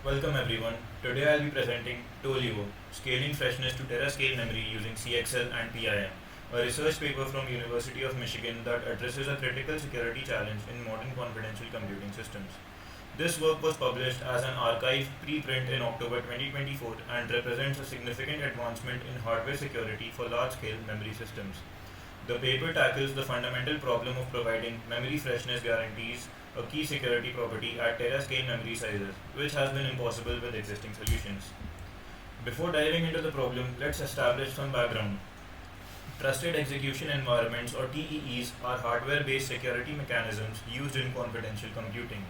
Welcome everyone. Today I'll be presenting Toleo, Scaling Freshness to Tera-scale Memory using CXL and PIM, a research paper from University of Michigan that addresses a critical security challenge in modern confidential computing systems. This work was published as an archive preprint in October 2024 and represents a significant advancement in hardware security for large-scale memory systems. The paper tackles the fundamental problem of providing memory freshness guarantees, a key security property at tera-scale memory sizes, which has been impossible with existing solutions. Before diving into the problem, let's establish some background. Trusted Execution Environments or TEEs are hardware-based security mechanisms used in confidential computing.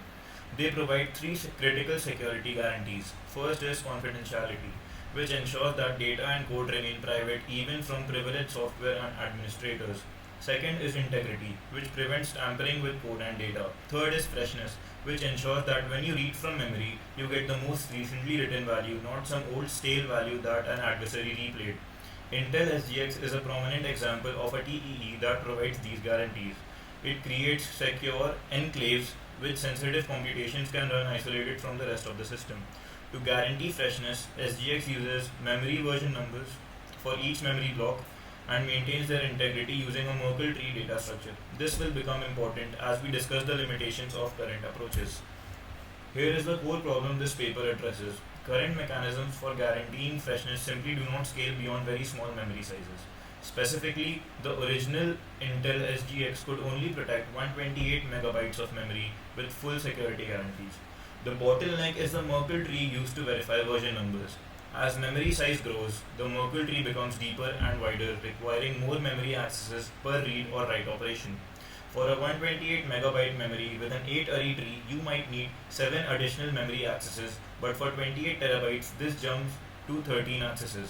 They provide three critical security guarantees. First is confidentiality, which ensures that data and code remain private even from privileged software and administrators. Second is integrity, which prevents tampering with code and data. Third is freshness, which ensures that when you read from memory, you get the most recently written value, not some old stale value that an adversary replayed. Intel SGX is a prominent example of a TEE that provides these guarantees. It creates secure enclaves which sensitive computations can run isolated from the rest of the system. To guarantee freshness, SGX uses memory version numbers for each memory block and maintains their integrity using a Merkle tree data structure. This will become important as we discuss the limitations of current approaches. Here is the core problem this paper addresses. Current mechanisms for guaranteeing freshness simply do not scale beyond very small memory sizes. Specifically, the original Intel SGX could only protect 128 megabytes of memory with full security guarantees. The bottleneck is the Merkle tree used to verify version numbers. As memory size grows, the Merkle tree becomes deeper and wider, requiring more memory accesses per read or write operation. For a 128 megabyte memory with an 8 array tree, you might need 7 additional memory accesses, but for 28 terabytes, this jumps to 13 accesses.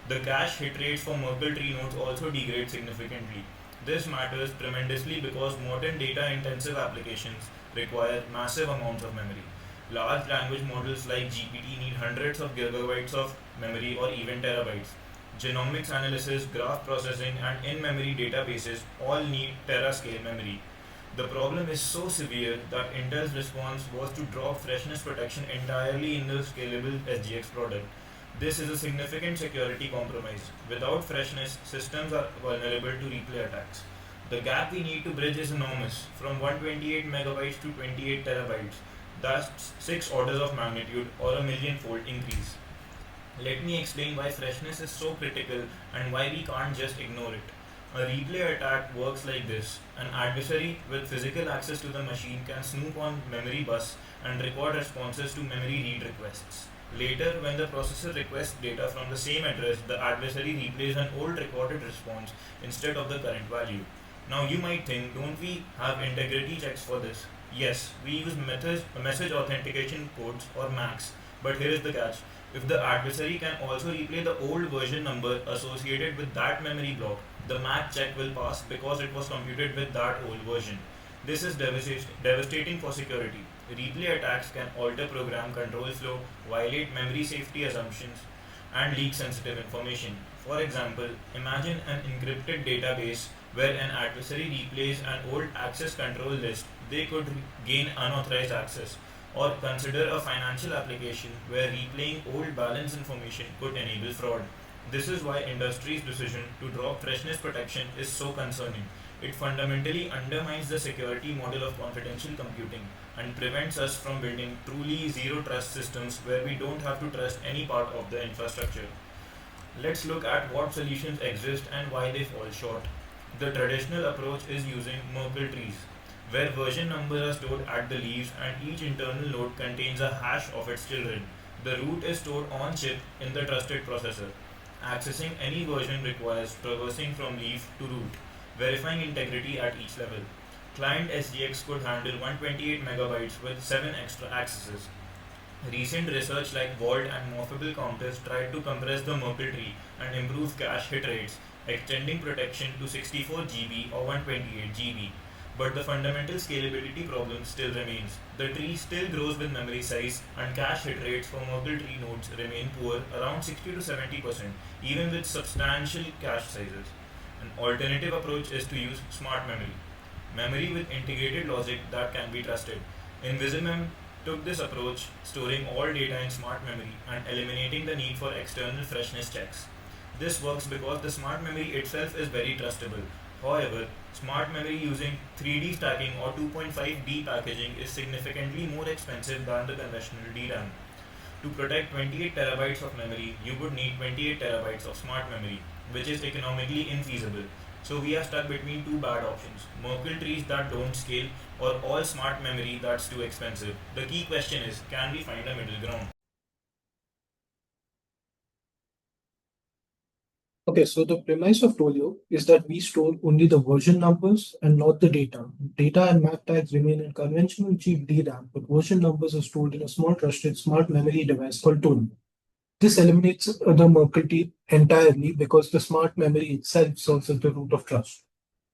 The cache hit rates for Merkle tree nodes also degrade significantly. This matters tremendously because modern data intensive applications require massive amounts of memory. Large language models like GPT need hundreds of gigabytes of memory or even terabytes. Genomics analysis, graph processing, and in memory databases all need tera-scale memory. The problem is so severe that Intel's response was to drop freshness protection entirely in the scalable SGX product. This is a significant security compromise. Without freshness, systems are vulnerable to replay attacks. The gap we need to bridge is enormous, from 128 megabytes to 28 terabytes. That's 6 orders of magnitude or a million-fold increase. Let me explain why freshness is so critical and why we can't just ignore it. A replay attack works like this. An adversary with physical access to the machine can snoop on memory bus and record responses to memory read requests. Later, when the processor requests data from the same address, the adversary replays an old recorded response instead of the current value. Now you might think, don't we have integrity checks for this? Yes, we use message authentication codes or MACs, but here is the catch. If the adversary can also replay the old version number associated with that memory block, the MAC check will pass because it was computed with that old version. This is devastating for security. Replay attacks can alter program control flow, violate memory safety assumptions, and leak sensitive information. For example, imagine an encrypted database where an adversary replays an old access control list. They could gain unauthorized access. Or consider a financial application where replaying old balance information could enable fraud. This is why industry's decision to drop freshness protection is so concerning. It fundamentally undermines the security model of confidential computing and prevents us from building truly zero trust systems where we don't have to trust any part of the infrastructure. Let's look at what solutions exist and why they fall short. The traditional approach is using Merkle trees, where version numbers are stored at the leaves and each internal node contains a hash of its children. The root is stored on chip in the trusted processor. Accessing any version requires traversing from leaf to root, verifying integrity at each level. Client SGX could handle 128 megabytes with 7 extra accesses. Recent research like Vault and Morphable counters tried to compress the Merkle tree and improve cache hit rates, extending protection to 64 GB or 128 GB. But the fundamental scalability problem still remains. The tree still grows with memory size and cache hit rates for Merkle tree nodes remain poor, around 60 to 70%, even with substantial cache sizes. An alternative approach is to use smart memory with integrated logic that can be trusted. In took this approach, storing all data in smart memory and eliminating the need for external freshness checks. This works because the smart memory itself is very trustable. However, smart memory using 3D stacking or 2.5D packaging is significantly more expensive than the conventional DRAM. To protect 28 terabytes of memory, you would need 28 terabytes of smart memory, which is economically infeasible. So we are stuck between two bad options: Merkle trees that don't scale, or all smart memory that's too expensive. The key question is, can we find a middle ground? Okay, so the premise of Toleo is that we store only the version numbers and not the data. Data and map tags remain in conventional cheap DRAM, but version numbers are stored in a small trusted smart memory device called Toleo. This eliminates the Merkle tree entirely because the smart memory itself serves as the root of trust.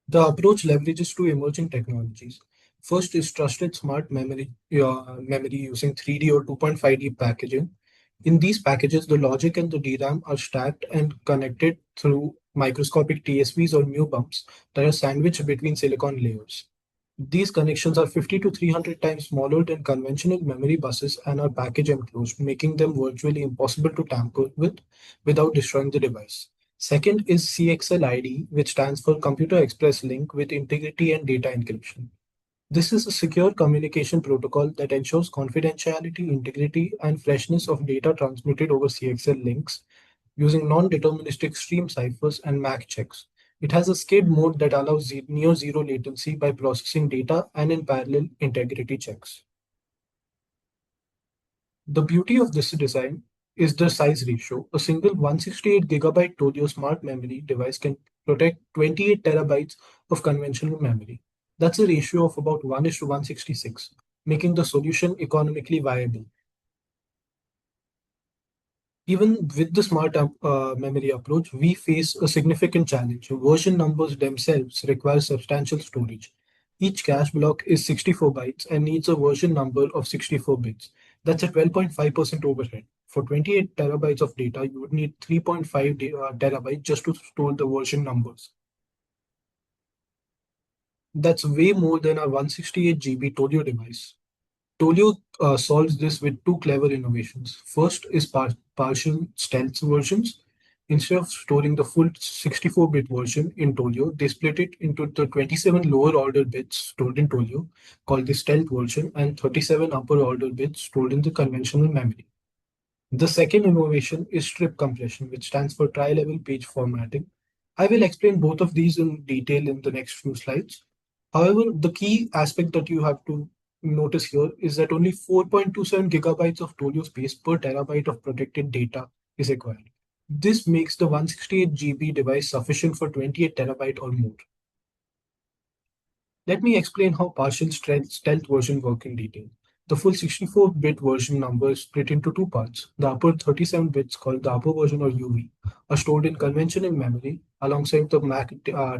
The approach leverages two emerging technologies. First is trusted smart memory using 3D or 2.5D packaging. In these packages, the logic and the DRAM are stacked and connected through microscopic TSVs or mu bumps that are sandwiched between silicon layers. These connections are 50 to 300 times smaller than conventional memory buses and are package enclosed, making them virtually impossible to tamper with without destroying the device. Second is CXL ID, which stands for Computer Express Link with Integrity and Data Encryption. This is a secure communication protocol that ensures confidentiality, integrity, and freshness of data transmitted over CXL links using non-deterministic stream ciphers and MAC checks. It has a skid mode that allows near zero latency by processing data and in parallel integrity checks. The beauty of this design is the size ratio. A single 168 gigabyte Toleo smart memory device can protect 28 terabytes of conventional memory. That's a ratio of about 1 is to 166, making the solution economically viable. Even with the smart memory approach, we face a significant challenge. Version numbers themselves require substantial storage. Each cache block is 64 bytes and needs a version number of 64 bits. That's a 12.5% overhead. For 28 terabytes of data, you would need 3.5 terabytes just to store the version numbers. That's way more than our 168 GB Tolio device. Tolio solves this with two clever innovations. First is partial stealth versions. Instead of storing the full 64-bit version in Tolio, they split it into the 27 lower order bits stored in Tolio, called the stealth version, and 37 upper order bits stored in the conventional memory. The second innovation is strip compression, which stands for tri-level page formatting. I will explain both of these in detail in the next few slides. However, the key aspect that you have to notice here is that only 4.27 gigabytes of Tolio space per terabyte of protected data is required. This makes the 168 GB device sufficient for 28 terabyte or more. Let me explain how partial stealth version work in detail. The full 64-bit version number is split into two parts. The upper 37 bits, called the upper version or UV, are stored in conventional memory alongside the MAC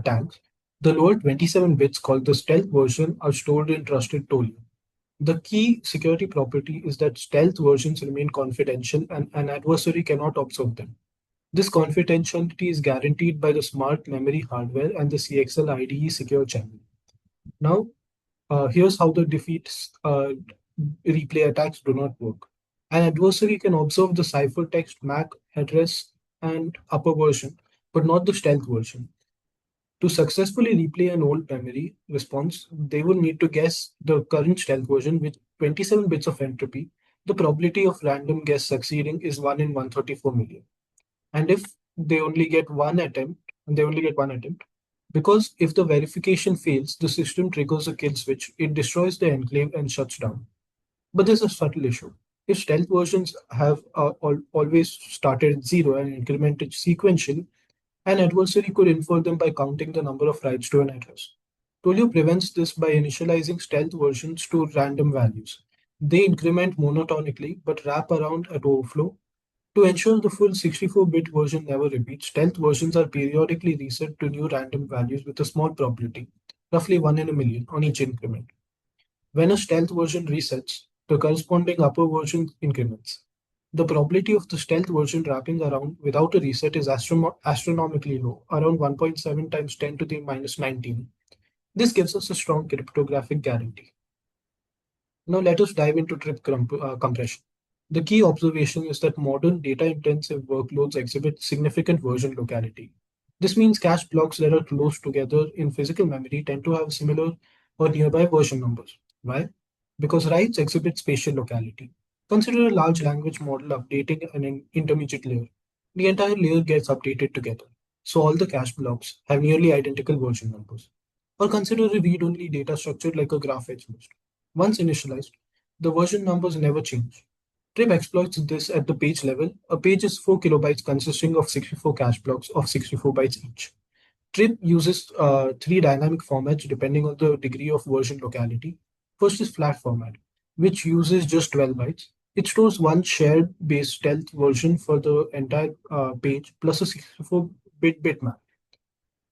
tags. The lower 27 bits, called the stealth version, are stored in trusted Tolio. The key security property is that stealth versions remain confidential and an adversary cannot observe them. This confidentiality is guaranteed by the smart memory hardware and the CXL IDE secure channel. Now, here's how the defeat replay attacks do not work. An adversary can observe the ciphertext MAC address and upper version, but not the stealth version. To successfully replay an old memory response, they will need to guess the current stealth version with 27 bits of entropy. The probability of random guess succeeding is 1 in 134 million. And if they only get one attempt, they only get one attempt, because if the verification fails, the system triggers a kill switch, it destroys the enclave and shuts down. But there's a subtle issue. If stealth versions have always started at zero and incremented sequentially, an adversary could infer them by counting the number of writes to an address. Twilio prevents this by initializing stealth versions to random values. They increment monotonically but wrap around at overflow. To ensure the full 64-bit version never repeats, stealth versions are periodically reset to new random values with a small probability, roughly 1 in a million, on each increment. When a stealth version resets, the corresponding upper version increments. The probability of the stealth version wrapping around without a reset is astronomically low, around 1.7 times 10 to the minus 19. This gives us a strong cryptographic guarantee. Now let us dive into compression. The key observation is that modern data-intensive workloads exhibit significant version locality. This means cache blocks that are close together in physical memory tend to have similar or nearby version numbers. Why? Because writes exhibit spatial locality. Consider a large language model updating an intermediate layer. The entire layer gets updated together, so all the cache blocks have nearly identical version numbers. Or consider a read-only data structure like a graph edge list. Once initialized, the version numbers never change. Trip exploits this at the page level. A page is 4 kilobytes consisting of 64 cache blocks of 64 bytes each. Trip uses three dynamic formats depending on the degree of version locality. First is flat format, which uses just 12 bytes. It stores one shared base stealth version for the entire page plus a 64-bit bitmap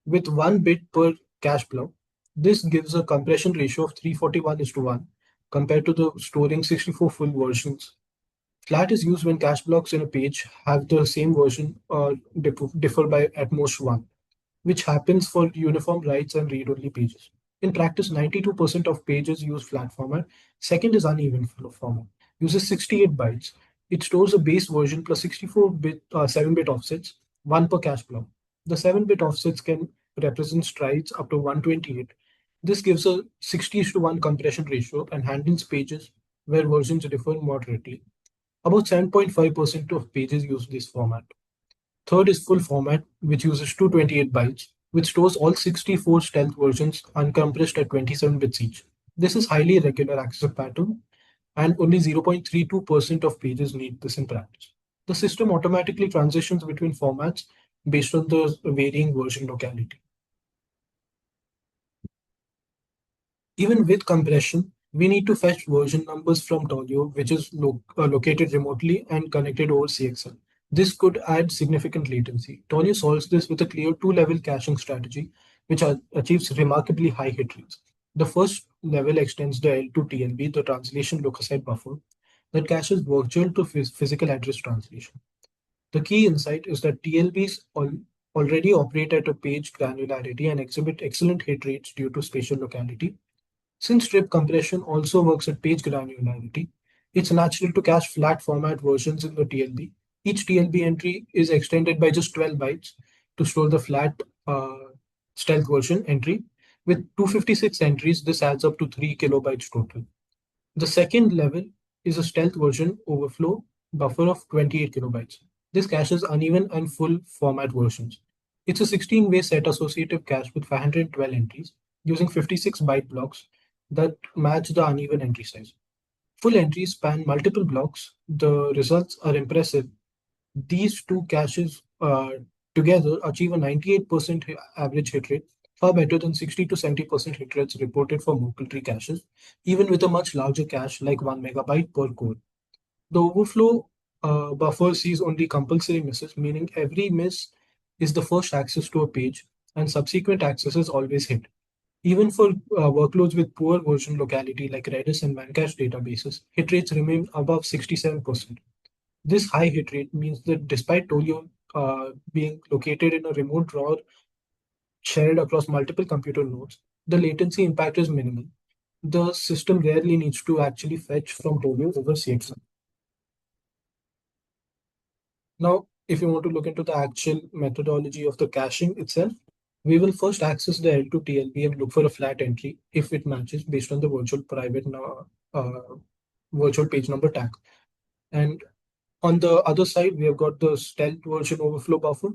with 1 bit per cache block. This gives a compression ratio of 341 is to 1 compared to the storing 64 full versions. Flat is used when cache blocks in a page have the same version or differ by at most 1, which happens for uniform writes and read-only pages. In practice, 92% of pages use flat format. Second is uneven format. Uses 68 bytes. It stores a base version plus 64-bit, 7-bit offsets, one per cache block. The 7-bit offsets can represent strides up to 128. This gives a 60 to 1 compression ratio and handles pages where versions differ moderately. About 7.5% of pages use this format. Third is full format, which uses 228 bytes, which stores all 64 stealth versions uncompressed at 27 bits each. This is highly irregular access pattern, and only 0.32% of pages need this in practice. The system automatically transitions between formats based on the varying version locality. Even with compression, we need to fetch version numbers from Toleo, which is located remotely and connected over CXL. This could add significant latency. Toleo solves this with a clear two-level caching strategy, which achieves remarkably high hit rates. The first level extends the L to TLB, the translation look-aside buffer, that caches virtual to physical address translation. The key insight is that TLBs already operate at a page granularity and exhibit excellent hit rates due to spatial locality. Since strip compression also works at page granularity, it's natural to cache flat format versions in the TLB. Each TLB entry is extended by just 12 bytes to store the flat stealth version entry. With 256 entries, this adds up to 3 kilobytes total. The second level is a stealth version overflow buffer of 28 kilobytes. This caches uneven and full format versions. It's a 16-way set associative cache with 512 entries using 56 byte blocks that match the uneven entry size. Full entries span multiple blocks. The results are impressive. These two caches together achieve a 98% average hit rate, far better than 60 to 70% hit rates reported for Merkle tree caches, even with a much larger cache like 1 megabyte per core. The overflow buffer sees only compulsory misses, meaning every miss is the first access to a page, and subsequent accesses always hit. Even for workloads with poor version locality like Redis and Memcache databases, hit rates remain above 67%. This high hit rate means that despite Tolio being located in a remote drawer shared across multiple computer nodes, the latency impact is minimal. The system rarely needs to actually fetch from Tolio over CXL. Now, if you want to look into the actual methodology of the caching itself, we will first access the L2 TLB and look for a flat entry if it matches based on the virtual page number tag. And on the other side, we have got the stealth version overflow buffer,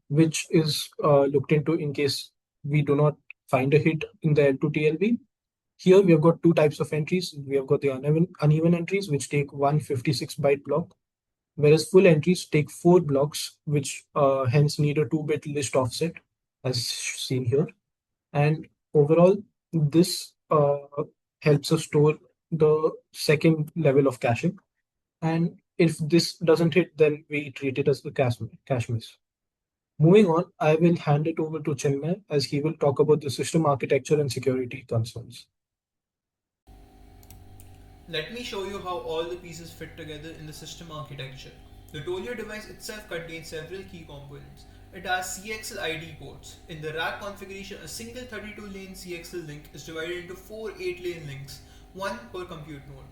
which is looked into in case we do not find a hit in the L2 TLB. Here we have got two types of entries. We have got the uneven entries, which take 156 byte block, whereas full entries take 4 blocks, which hence need a 2-bit list offset, as seen here. And overall, this helps us store the second level of caching. And if this doesn't hit, then we treat it as the cache miss. Moving on, I will hand it over to Chinmay as he will talk about the system architecture and security concerns. Let me show you how all the pieces fit together in the system architecture. The Tolio device itself contains several key components. It has CXL ID ports. In the rack configuration, a single 32-lane CXL link is divided into 4 8-lane links, one per compute node.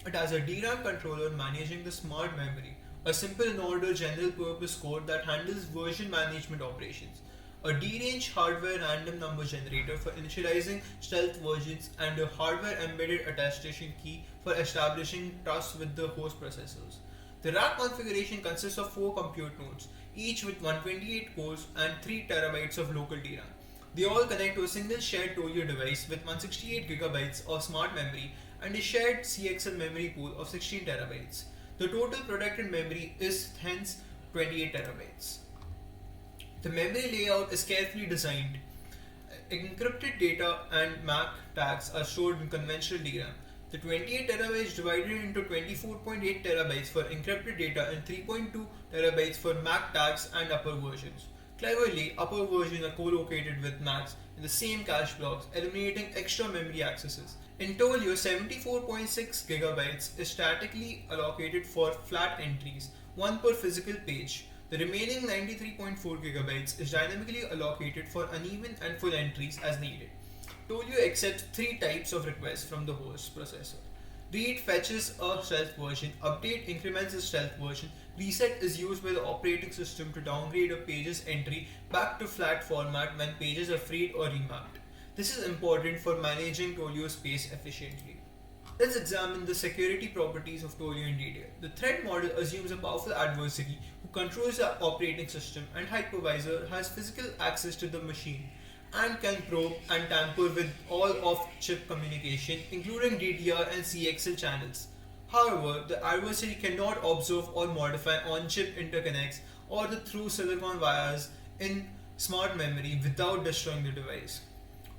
It has a DRAM controller managing the smart memory, a simple node or general purpose code that handles version management operations, a D-range hardware random number generator for initializing stealth versions, and a hardware embedded attestation key for establishing trust with the host processors. The rack configuration consists of 4 compute nodes, each with 128 cores and 3 terabytes of local DRAM. They all connect to a single shared Toleo device with 168 gigabytes of smart memory and a shared CXL memory pool of 16 terabytes. The total protected memory is hence 28 terabytes. The memory layout is carefully designed. Encrypted data and MAC tags are stored in conventional DRAM. The 28 terabytes divided into 24.8 terabytes for encrypted data and 3.2 terabytes for MAC tags and upper versions. Cleverly, upper versions are co-located with MACs in the same cache blocks, eliminating extra memory accesses. In Toleo, 74.6 gigabytes is statically allocated for flat entries, one per physical page. The remaining 93.4 gigabytes is dynamically allocated for uneven and full entries as needed. Toleo accepts 3 types of requests from the host processor. Read fetches a stealth version, update increments a stealth version, reset is used by the operating system to downgrade a page's entry back to flat format when pages are freed or remapped. This is important for managing Toleo space efficiently. Let's examine the security properties of Toleo in detail. The threat model assumes a powerful adversary who controls the operating system and hypervisor has physical access to the machine and can probe and tamper with all off-chip communication, including DDR and CXL channels. However, the adversary cannot observe or modify on-chip interconnects or the through silicon wires in smart memory without destroying the device.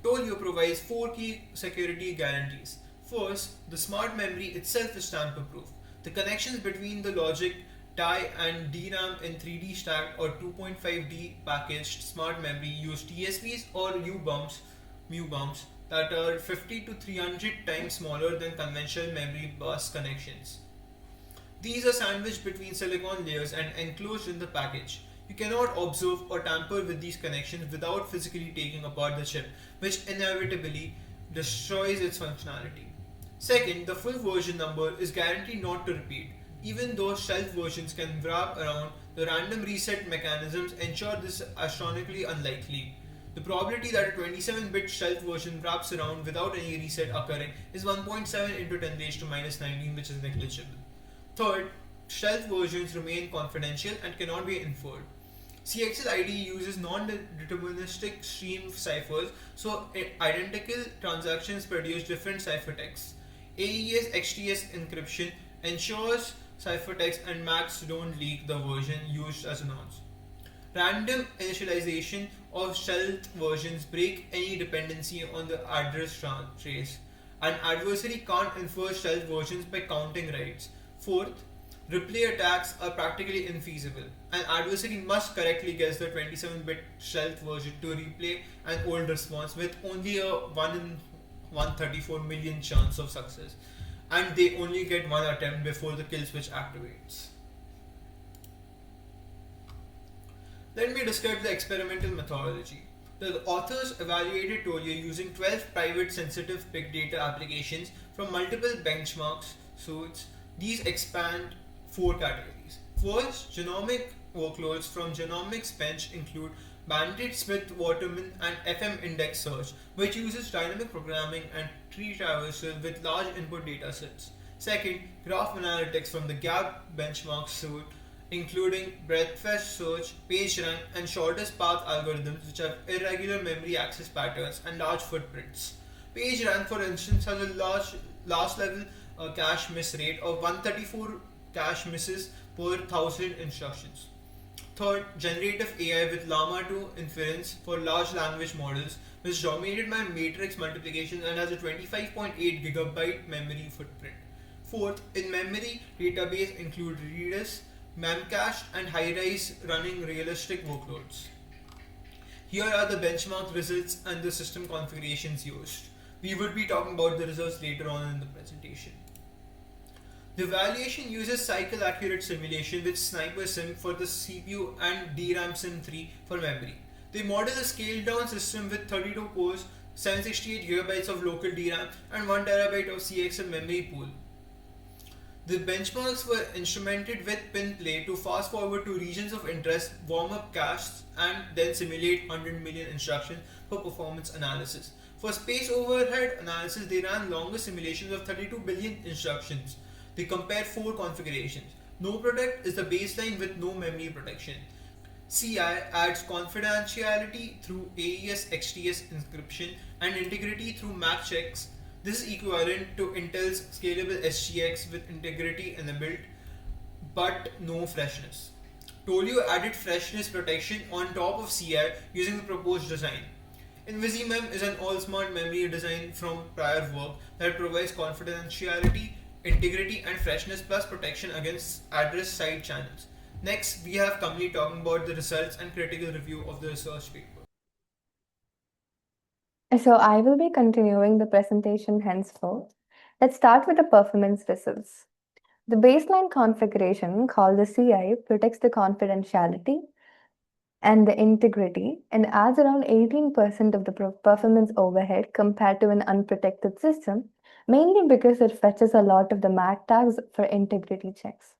Toleo provides 4 key security guarantees. First, the smart memory itself is tamper-proof. The connections between the logic, die and DRAM in 3D stacked or 2.5D packaged smart memory use TSPs or mu-bumps that are 50 to 300 times smaller than conventional memory bus connections. These are sandwiched between silicon layers and enclosed in the package. You cannot observe or tamper with these connections without physically taking apart the chip, which inevitably destroys its functionality. Second, the full version number is guaranteed not to repeat. Even though stealth versions can wrap around, the random reset mechanisms ensure this is astronomically unlikely. The probability that a 27-bit stealth version wraps around without any reset occurring is 1.7 into 10 raised to minus 19, which is negligible. Third, stealth versions remain confidential and cannot be inferred. CXL ID uses non-deterministic stream ciphers, so identical transactions produce different ciphertexts. AES XTS encryption ensures ciphertext and MACs don't leak the version used as nonce. Random initialization of stealth versions break any dependency on the address trace. An adversary can't infer stealth versions by counting writes. Fourth, replay attacks are practically infeasible. An adversary must correctly guess the 27-bit stealth version to replay an old response with only a 1 in 134 million chance of success, and they only get one attempt before the kill switch activates. Let me describe the experimental methodology. The authors evaluated Toleo using 12 private sensitive big data applications from multiple benchmarks suites. These expand 4 categories. First, genomic workloads from genomics bench include Bandit, Smith, Waterman, and FM index search, which uses dynamic programming and tree traversal with large input data sets. Second, graph analytics from the Gap benchmark suite, including breadth-first search, PageRank, and shortest path algorithms which have irregular memory access patterns and large footprints. PageRank, for instance, has a large last level cache miss rate of 134 cache misses per 1000 instructions. Third, generative AI with Llama 2 inference for large language models, which is dominated by matrix multiplication and has a 25.8 gigabyte memory footprint. Fourth, in-memory database include Redis, Memcache, and Highrise running realistic workloads. Here are the benchmark results and the system configurations used. We would be talking about the results later on in the presentation. The evaluation uses cycle accurate simulation with Sniper Sim for the CPU and DRAM Sim 3 for memory. They model a scaled down system with 32 cores, 768 GB of local DRAM and 1 TB of CXL memory pool. The benchmarks were instrumented with pin play to fast forward to regions of interest, warm up caches, and then simulate 100 million instructions for performance analysis. For space overhead analysis, they ran longer simulations of 32 billion instructions. They compared four configurations. No protect is the baseline with no memory protection. CI adds confidentiality through AES XTS encryption and integrity through MAC checks. This is equivalent to Intel's scalable SGX with integrity enabled but no freshness. Toleo added freshness protection on top of CI using the proposed design. InvisiMem is an all smart memory design from prior work that provides confidentiality, integrity, and freshness plus protection against address side channels. Next, we have Kamli talking about the results and critical review of the research paper. So I will be continuing the presentation henceforth. Let's start with the performance results. The baseline configuration called the CI protects the confidentiality and the integrity and adds around 18% of the performance overhead compared to an unprotected system, mainly because it fetches a lot of the MAC tags for integrity checks.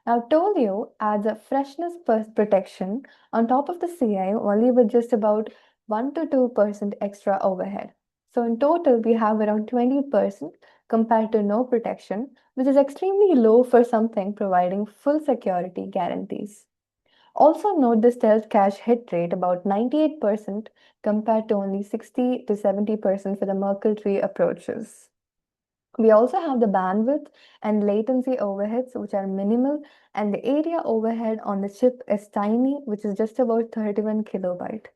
Now, Toleo adds a freshness protection on top of the CI only with just about 1 to 2% extra overhead. So, in total, we have around 20% compared to no protection, which is extremely low for something providing full security guarantees. Also, note the stealth cache hit rate about 98% compared to only 60 to 70% for the Merkle tree approaches. We also have the bandwidth and latency overheads, which are minimal, and the area overhead on the chip is tiny, which is just about 31 kilobyte.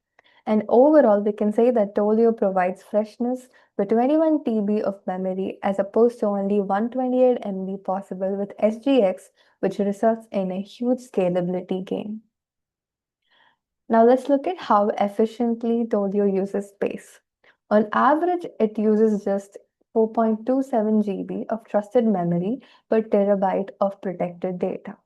And overall, we can say that Toleo provides freshness with 21 TB of memory as opposed to only 128 MB possible with SGX, which results in a huge scalability gain. Now let's look at how efficiently Toleo uses space. On average, it uses just 4.27 GB of trusted memory per terabyte of protected data.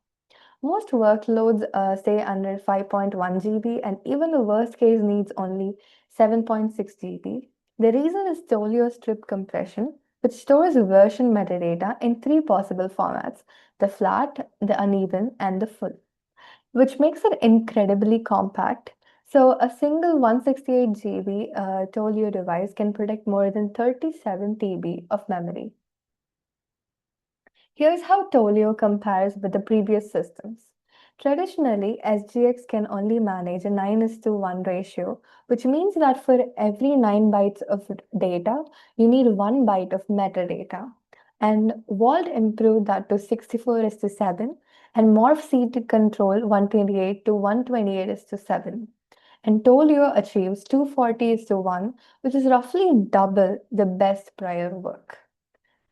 Most workloads stay under 5.1 GB, and even the worst case needs only 7.6 GB. The reason is Toleo strip compression, which stores version metadata in three possible formats: the flat, the uneven, and the full, which makes it incredibly compact. So a single 168 GB Toleo device can protect more than 37 TB of memory. Here's how Toleo compares with the previous systems. Traditionally, SGX can only manage a 9:1 ratio, which means that for every 9 bytes of data, you need 1 byte of metadata. And Vault improved that to 64:7, and Morph to control 128 to 128:7. And Toleo achieves 240:1, which is roughly double the best prior work,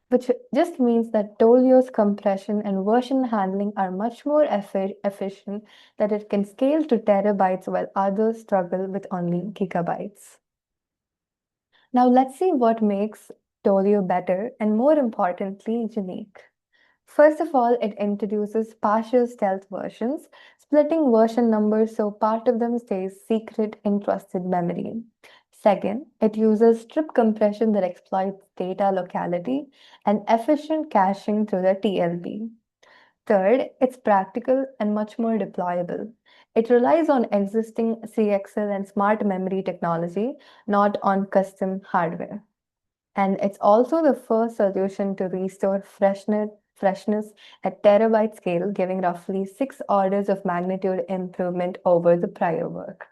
which just means that Toleo's compression and version handling are much more efficient, that it can scale to terabytes while others struggle with only gigabytes. Now let's see what makes Toleo better and, more importantly, unique. First of all, it introduces partial stealth versions, splitting version numbers so part of them stays secret in trusted memory. Second, it uses strip compression that exploits data locality and efficient caching through the TLB. Third, it's practical and much more deployable. It relies on existing CXL and smart memory technology, not on custom hardware. And it's also the first solution to restore freshness at terabyte scale, giving roughly 6 orders of magnitude improvement over the prior work.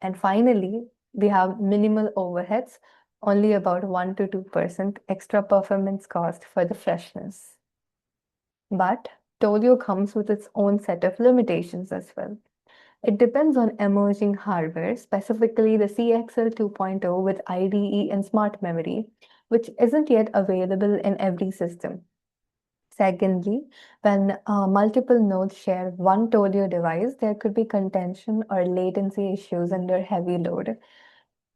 And finally, we have minimal overheads, only about 1 to 2% extra performance cost for the freshness. But Toleo comes with its own set of limitations as well. It depends on emerging hardware, specifically the CXL 2.0 with IDE and smart memory, which isn't yet available in every system. Secondly, when multiple nodes share one Toleo device, there could be contention or latency issues under heavy load.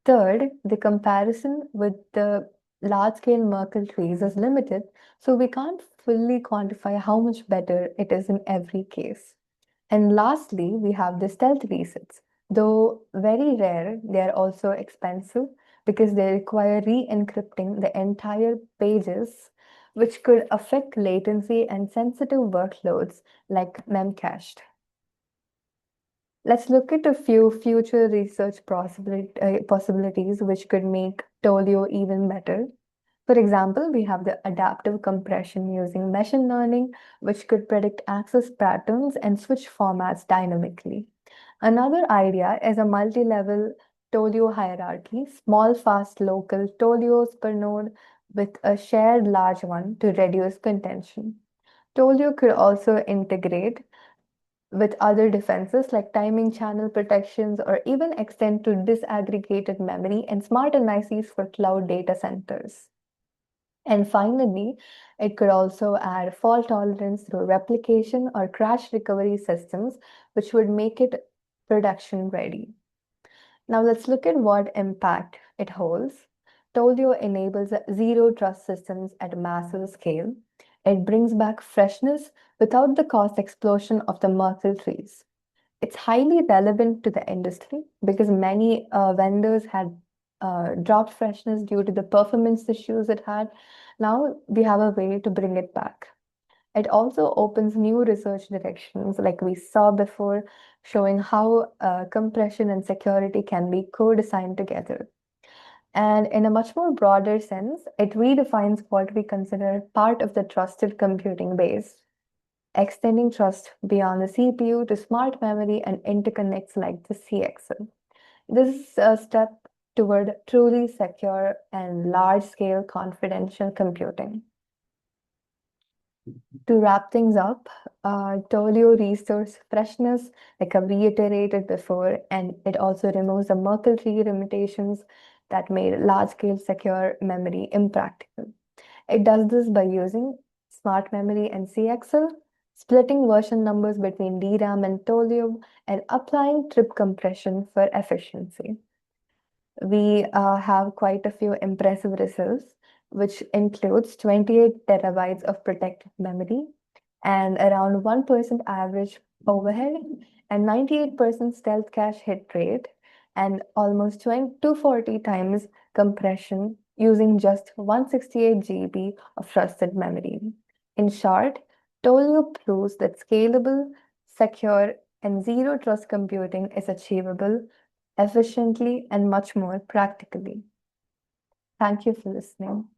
Third, the comparison with the large-scale Merkle trees is limited, so we can't fully quantify how much better it is in every case. And lastly, we have the stealth resets. Though very rare, they are also expensive because they require re-encrypting the entire pages which could affect latency and sensitive workloads like memcached. Let's look at a few future research possibilities which could make Toleo even better. For example, we have the adaptive compression using machine learning, which could predict access patterns and switch formats dynamically. Another idea is a multi-level Toleo hierarchy, small, fast, local Toleos per node with a shared large one to reduce contention. Toleo could also integrate with other defenses like timing channel protections or even extend to disaggregated memory and smart NICs for cloud data centers. And finally, it could also add fault tolerance through replication or crash recovery systems, which would make it production ready. Now let's look at what impact it holds. Tolio enables zero trust systems at massive scale. It brings back freshness without the cost explosion of the Merkle trees. It's highly relevant to the industry because many vendors had dropped freshness due to the performance issues it had. Now we have a way to bring it back. It also opens new research directions, like we saw before, showing how compression and security can be co designed together. And in a much more broader sense, it redefines what we consider part of the trusted computing base, extending trust beyond the CPU to smart memory and interconnects like the CXL. This is a step toward truly secure and large scale confidential computing. To wrap things up, Tolio restores freshness, like I've reiterated before, and it also removes the Merkle tree limitations that made large-scale secure memory impractical. It does this by using smart memory and CXL, splitting version numbers between DRAM and Tolio, and applying trip compression for efficiency. We have quite a few impressive results, which includes 28 terabytes of protected memory and around 1% average overhead and 98% stealth cache hit rate and almost 240 times compression using just 168 GB of trusted memory. In short, Tolio proves that scalable, secure, and zero trust computing is achievable efficiently and much more practically. Thank you for listening.